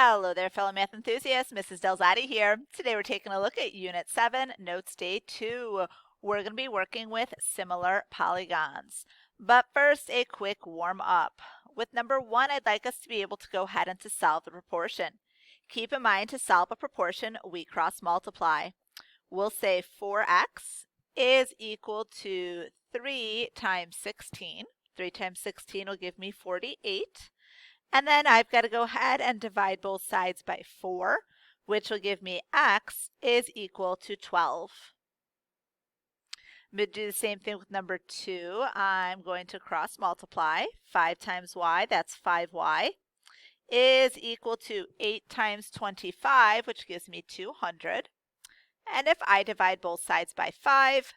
Hello there, fellow math enthusiasts. Mrs. Delzati here. Today we're taking a look at Unit 7, Notes Day 2. We're going to be working with similar polygons. But first, a quick warm-up. With number 1, I'd like us to be able to go ahead and to solve the proportion. Keep in mind, to solve a proportion, we cross-multiply. We'll say 4x is equal to 3 times 16. 3 times 16 will give me 48. And then I've got to go ahead and divide both sides by 4, which will give me x is equal to 12. I'm going to do the same thing with number 2. I'm going to cross multiply. 5 times y, that's 5y, is equal to 8 times 25, which gives me 200. And if I divide both sides by 5,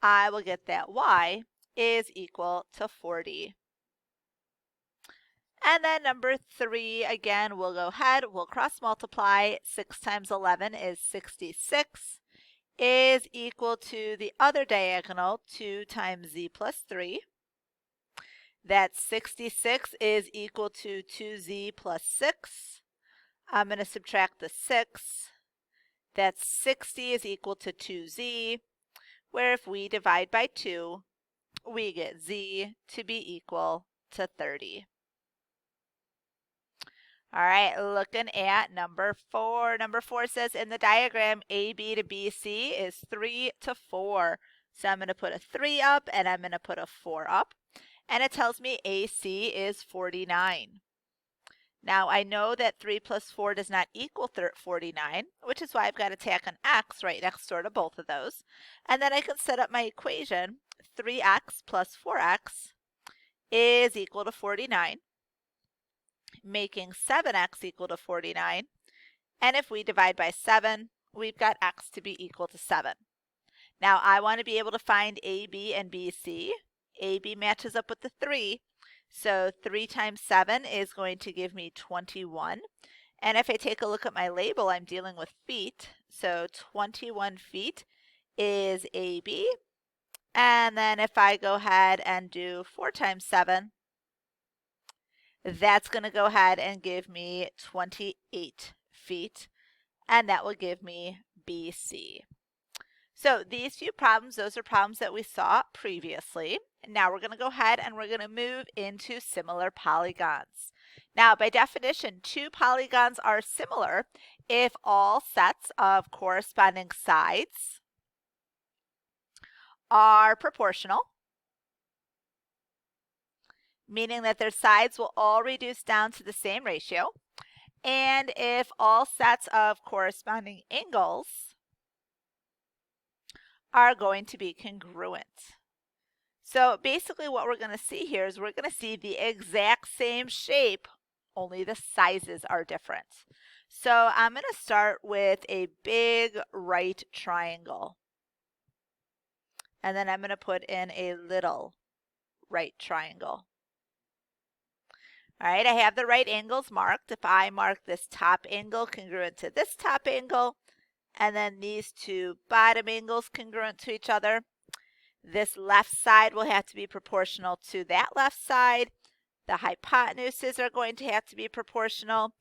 I will get that y is equal to 40. And then number 3, again, we'll go ahead, we'll cross multiply. 6 times 11 is 66, is equal to the other diagonal, 2 times z plus 3. That 66 is equal to 2z plus 6. I'm going to subtract the 6. That's 60 is equal to 2z, where if we divide by 2, we get z to be equal to 30. All right, looking at number 4. Number 4 says in the diagram, AB to BC is 3 to 4. So I'm going to put a 3 up and I'm going to put a 4 up. And it tells me AC is 49. Now I know that 3 plus 4 does not equal 49, which is why I've got to tack an x right next door to both of those. And then I can set up my equation. 3x plus 4x is equal to 49. Making 7x equal to 49. And if we divide by 7, we've got x to be equal to 7. Now I want to be able to find AB and BC. AB matches up with the 3. So 3 times 7 is going to give me 21. And if I take a look at my label, I'm dealing with feet. So 21 feet is AB. And then if I go ahead and do 4 times 7, that's going to go ahead and give me 28 feet, and that will give me BC. So these few problems, those are problems that we saw previously. Now we're going to go ahead and we're going to move into similar polygons. Now, by definition, 2 polygons are similar if all sets of corresponding sides are proportional, meaning that their sides will all reduce down to the same ratio, and if all sets of corresponding angles are going to be congruent. So basically what we're going to see here is we're going to see the exact same shape, only the sizes are different. So I'm going to start with a big right triangle, and then I'm going to put in a little right triangle. All right, I have the right angles marked. If I mark this top angle congruent to this top angle, and then these 2 bottom angles congruent to each other, this left side will have to be proportional to that left side. The hypotenuses are going to have to be proportional,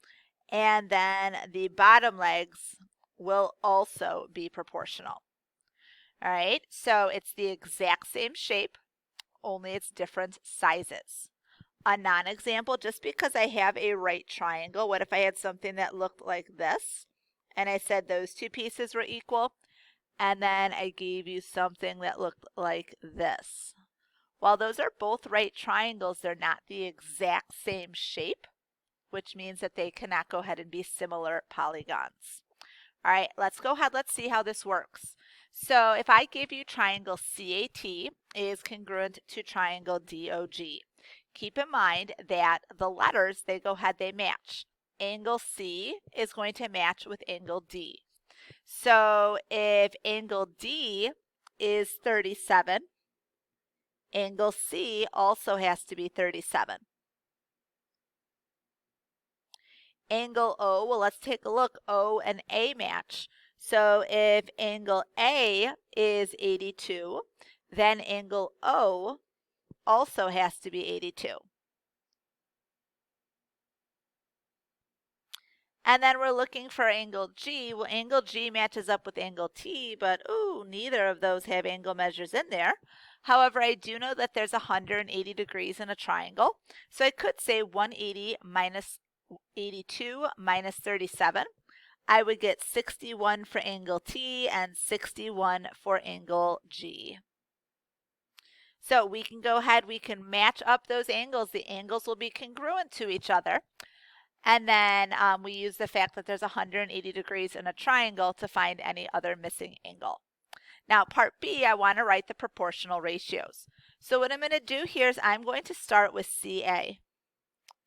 and then the bottom legs will also be proportional. All right, so it's the exact same shape, only it's different sizes. A non-example, just because I have a right triangle, what if I had something that looked like this, and I said those 2 pieces were equal, and then I gave you something that looked like this? While those are both right triangles, they're not the exact same shape, which means that they cannot go ahead and be similar polygons. All right, let's go ahead, let's see how this works. So if I give you triangle CAT is congruent to triangle DOG. Keep in mind that the letters, they go ahead, they match. Angle C is going to match with angle D. So if angle D is 37, angle C also has to be 37. Angle O, well, let's take a look. O and A match. So if angle A is 82, then angle O also has to be 82. And then we're looking for angle G. Well, angle G matches up with angle T, but ooh, neither of those have angle measures in there. However, I do know that there's 180 degrees in a triangle. So I could say 180 minus 82 minus 37. I would get 61 for angle T and 61 for angle G. So we can go ahead, we can match up those angles. The angles will be congruent to each other. And then we use the fact that there's 180 degrees in a triangle to find any other missing angle. Now, part B, I want to write the proportional ratios. So what I'm going to do here is I'm going to start with CA.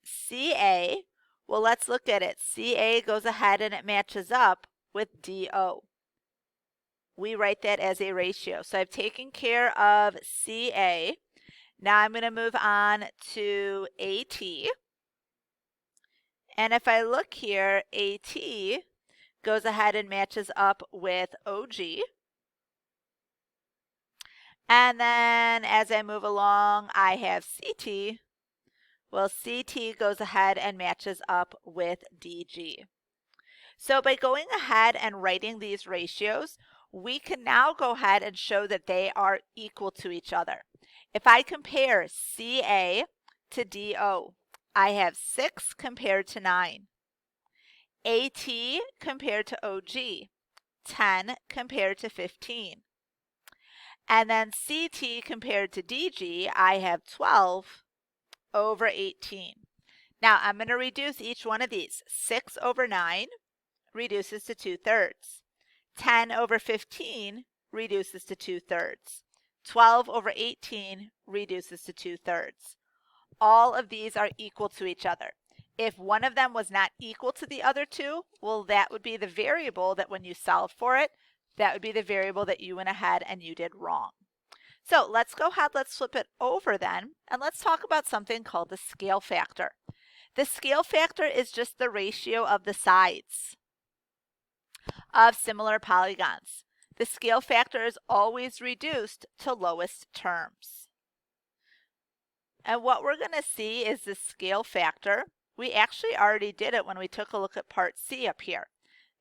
CA, well, let's look at it. CA goes ahead and it matches up with DO. We write that as a ratio. So I've taken care of CA. Now I'm going to move on to AT. And if I look here, AT goes ahead and matches up with OG. And then as I move along, I have CT. Well, CT goes ahead and matches up with DG. So by going ahead and writing these ratios, we can now go ahead and show that they are equal to each other. If I compare CA to DO, I have 6 compared to 9. AT compared to OG, 10 compared to 15. And then CT compared to DG, I have 12 over 18. Now I'm going to reduce each one of these. 6 over 9 reduces to 2/3. 10 over 15 reduces to 2/3. 12 over 18 reduces to 2/3. All of these are equal to each other. If one of them was not equal to the other two, well, that would be the variable that when you solved for it, that would be the variable that you went ahead and you did wrong. So let's go ahead, let's flip it over then, and let's talk about something called the scale factor. The scale factor is just the ratio of the sides of similar polygons. The scale factor is always reduced to lowest terms. And what we're going to see is the scale factor. We actually already did it when we took a look at part C up here.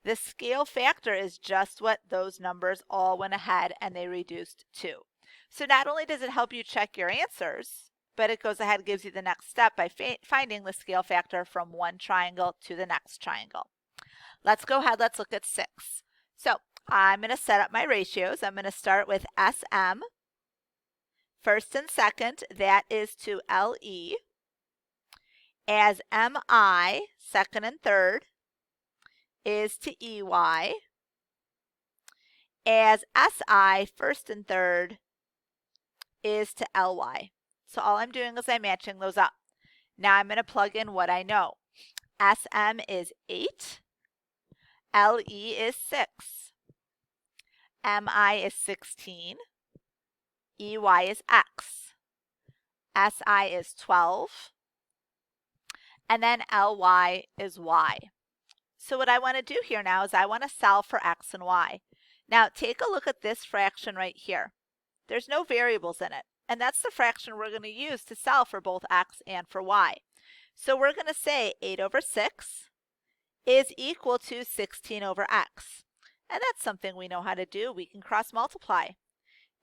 The scale factor is just what those numbers all went ahead and they reduced to. So not only does it help you check your answers, but it goes ahead and gives you the next step by finding the scale factor from one triangle to the next triangle. Let's go ahead, let's look at 6. So I'm going to set up my ratios. I'm going to start with SM. First and second, that is to LE. As MI, second and third, is to EY. As SI, first and third, is to LY. So all I'm doing is I'm matching those up. Now I'm going to plug in what I know. SM is 8. LE is 6. MI is 16. EY is X. SI is 12. And then LY is Y. So what I want to do here now is I want to solve for X and Y. Now take a look at this fraction right here. There's no variables in it. And that's the fraction we're going to use to solve for both X and for Y. So we're going to say 8 over 6 is equal to 16 over X. And that's something we know how to do. We can cross multiply.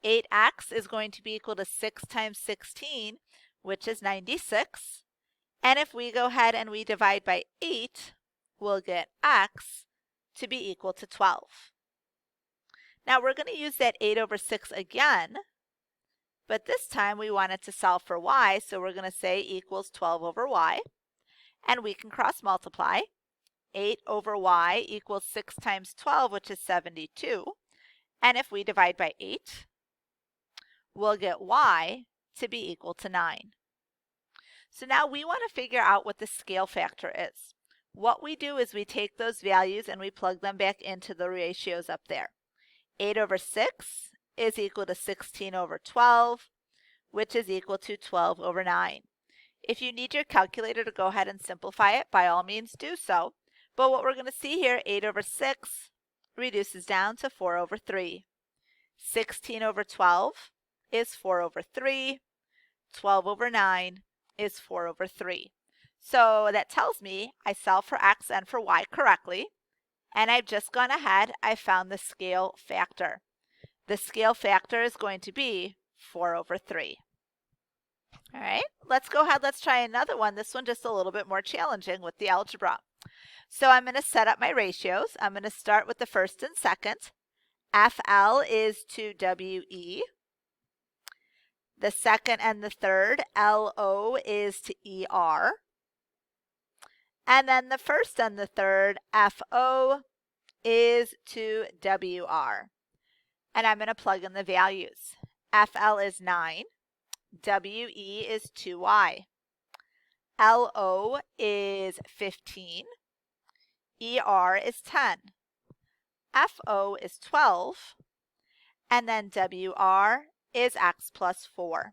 8X is going to be equal to 6 times 16, which is 96. And if we go ahead and we divide by 8, we'll get X to be equal to 12. Now we're going to use that 8 over 6 again, but this time we wanted to solve for Y, so we're going to say equals 12 over Y. And we can cross multiply. 8 over Y equals 6 times 12, which is 72. And if we divide by 8, we'll get Y to be equal to 9. So now we want to figure out what the scale factor is. What we do is we take those values and we plug them back into the ratios up there. 8 over 6 is equal to 16 over 12, which is equal to 12 over 9. If you need your calculator to go ahead and simplify it, by all means do so. But what we're going to see here, 8 over 6 reduces down to 4 over 3. 16 over 12 is 4 over 3. 12 over 9 is 4 over 3. So that tells me I solved for x and for y correctly, and I've just gone ahead, I found the scale factor. The scale factor is going to be 4/3. All right, let's go ahead, let's try another one. This one just a little bit more challenging with the algebra. So I'm going to set up my ratios. I'm going to start with the first and second. FL is to WE. The second and the third, LO is to ER. And then the first and the third, FO is to WR. And I'm going to plug in the values. FL is 9. WE is 2y. LO is 15. ER is 10. FO is 12. And then WR is x plus 4.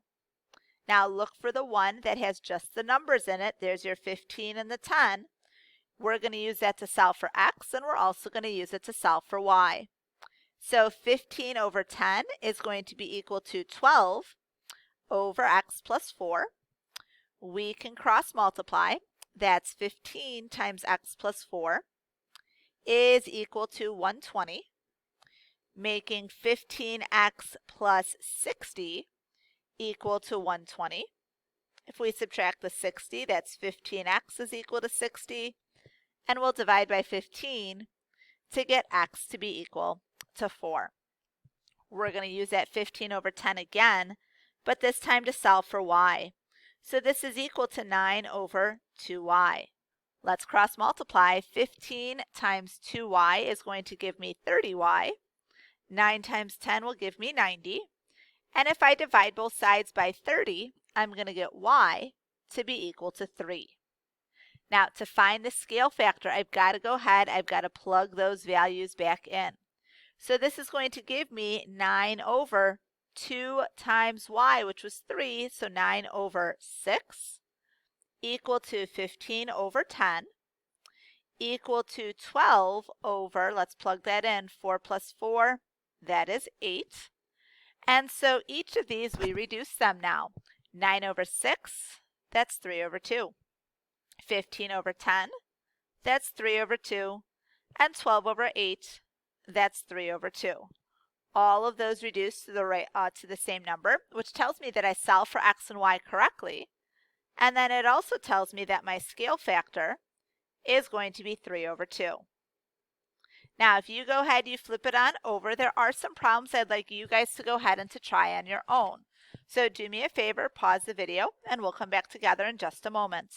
Now look for the one that has just the numbers in it. There's your 15 and the 10. We're going to use that to solve for x, and we're also going to use it to solve for y. So 15 over 10 is going to be equal to 12 over x plus 4. We can cross multiply. That's 15 times x plus 4 is equal to 120, making 15x plus 60 equal to 120. If we subtract the 60, that's 15x is equal to 60, and we'll divide by 15 to get x to be equal to 4. We're going to use that 15 over 10 again, but this time to solve for y. So this is equal to 9 over 2y. Let's cross multiply. 15 times 2y is going to give me 30y. 9 times 10 will give me 90. And if I divide both sides by 30, I'm going to get y to be equal to 3. Now, to find the scale factor, I've got to go ahead, I've got to plug those values back in. So this is going to give me 9 over 2 times y, which was 3, so 9 over 6, equal to 15 over 10, equal to 12 over, let's plug that in, 4 plus 4, that is 8. And so each of these, we reduce them now. 9 over 6, that's 3 over 2. 15 over 10, that's 3 over 2. And 12 over 8, that's 3 over 2. All of those reduce to the same number, which tells me that I solved for x and y correctly. And then it also tells me that my scale factor is going to be 3 over 2. Now, if you go ahead, you flip it on over, there are some problems I'd like you guys to go ahead and to try on your own. So do me a favor, pause the video, and we'll come back together in just a moment.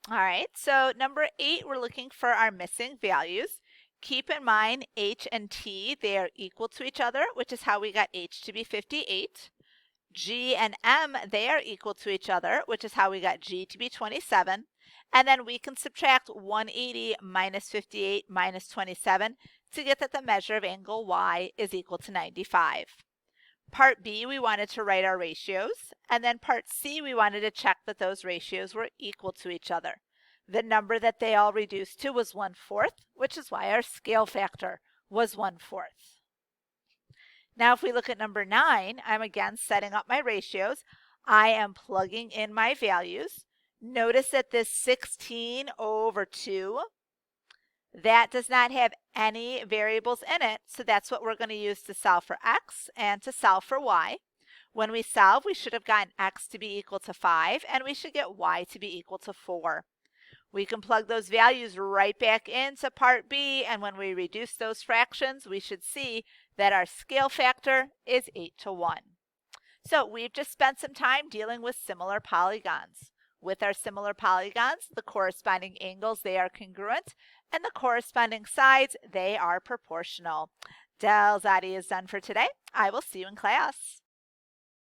All right, so number 8, we're looking for our missing values. Keep in mind h and t, they are equal to each other, which is how we got h to be 58. G and m, they are equal to each other, which is how we got g to be 27. And then we can subtract 180 minus 58 minus 27 to get that the measure of angle y is equal to 95. Part B, we wanted to write our ratios. And then part C, we wanted to check that those ratios were equal to each other. The number that they all reduced to was 1/4, which is why our scale factor was 1/4. Now, if we look at number 9, I'm again setting up my ratios. I am plugging in my values. Notice that this 16 over 2, that does not have any variables in it, so that's what we're going to use to solve for x and to solve for y. When we solve, we should have gotten x to be equal to 5, and we should get y to be equal to 4. We can plug those values right back into part B, and when we reduce those fractions, we should see that our scale factor is 8:1. So we've just spent some time dealing with similar polygons. With our similar polygons, the corresponding angles, they are congruent, and the corresponding sides, they are proportional. Del Zadi is done for today. I will see you in class.